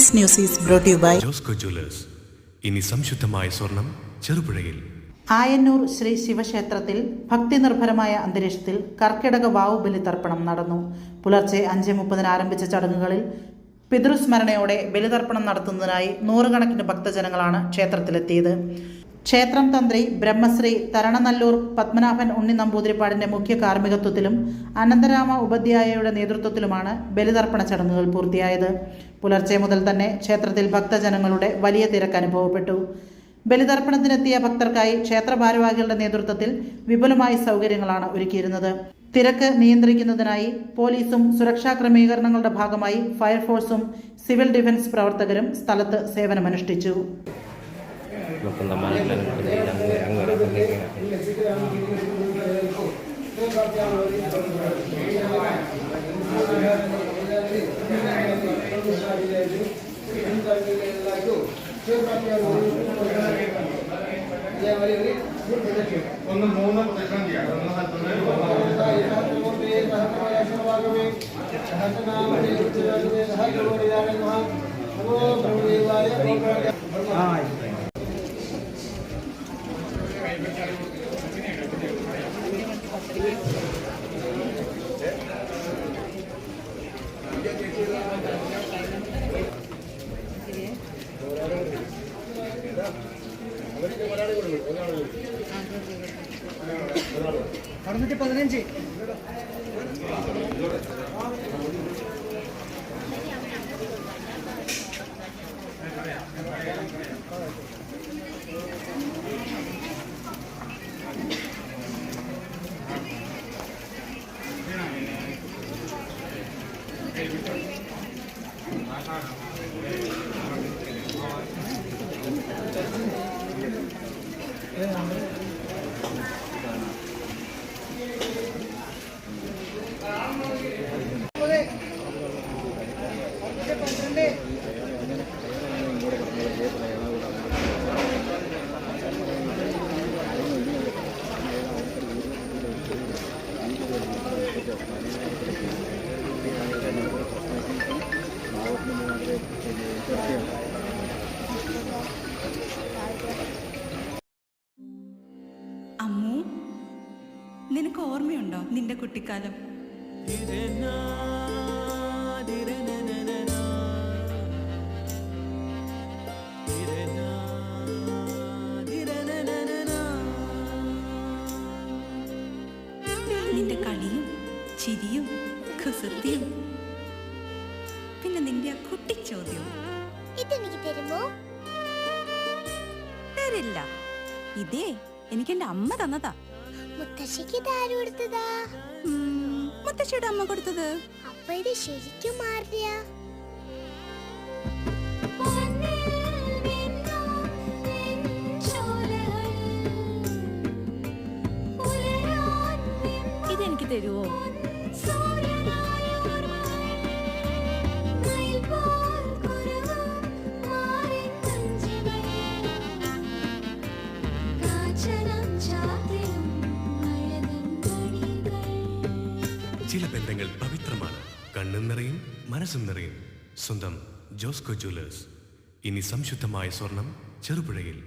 Campus news is brought you by Josco jewellers. ഇനി സംശുദ്ധമായ സ്വർണം ചെറുപുഴയിൽ. ആയന്നൂർ ശ്രീ ശിവക്ഷേത്രത്തിൽ ഭക്തിനിർഭരമായ അന്തരീക്ഷത്തിൽ കർക്കിടക വാവുബലി തർപ്പണം നടന്നു. പുലർച്ചെ 5:30 ആരംഭിച്ച ചടങ്ങുകളിൽ പിതൃസ്മരണയോടെ ബലിതർപ്പണം നടത്തുന്നതിനായി നൂറുകണക്കിന് ഭക്തജനങ്ങളാണ് ക്ഷേത്രത്തിലെത്തിയത്. ക്ഷേത്രം തന്ത്രി ബ്രഹ്മശ്രീ തരണനല്ലൂർ പത്മനാഭൻ ഉണ്ണി നമ്പൂതിരിപ്പാടിന്റെ മുഖ്യ കാർമ്മികത്വത്തിലും അനന്തരാമ ഉപാധ്യായയുടെ നേതൃത്വത്തിലുമാണ് ബലിതർപ്പണ ചടങ്ങുകൾ പൂർത്തിയായത്. പുലർച്ചെ മുതൽ തന്നെ ക്ഷേത്രത്തിൽ ഭക്തജനങ്ങളുടെ വലിയ തിരക്ക് അനുഭവപ്പെട്ടു. ബലിതർപ്പണത്തിനെത്തിയ ഭക്തർക്കായി ക്ഷേത്ര ഭാരവാഹികളുടെ നേതൃത്വത്തിൽ വിപുലമായ സൗകര്യങ്ങളാണ് ഒരുക്കിയിരുന്നത്. തിരക്ക് നിയന്ത്രിക്കുന്നതിനായി പോലീസും സുരക്ഷാ ക്രമീകരണങ്ങളുടെ ഭാഗമായി ഫയർഫോഴ്സും സിവിൽ ഡിഫൻസ് പ്രവർത്തകരും സ്ഥലത്ത് സേവനമനുഷ്ഠിച്ചു. അമ്മു, നിനക്ക് ഓർമ്മയുണ്ടോ നിന്റെ കുട്ടിക്കാലം? നിന്റെ കളിയും ചിരിയും കുസൃതിയും, പിന്നെ നിന്റെ ആ കുട്ടിച്ചോദ്യവും. ഇതെനിക്ക് തരുമോ? തരില്ല. ഇതേ എനിക്ക് എന്റെ അമ്മ തന്നതാ. മുത്തശ്ശിക്ക് ഇതാര് കൊടുത്തതാ? മുത്തശ്ശിയുടെ അമ്മ കൊടുത്തത്. അപ്പൊ ഇത് ശരിക്കും മാറിയ? ഇതെനിക്ക് തരുവോ? ചില ബന്ധങ്ങൾ പവിത്രമാണ്. കണ്ണും നിറയും മനസ്സും നിറയും. സ്വന്തം ജോസ്കോ ജ്വല്ലേഴ്സ്. ഇനി സംശുദ്ധമായ സ്വർണം ചെറുപുഴയിൽ.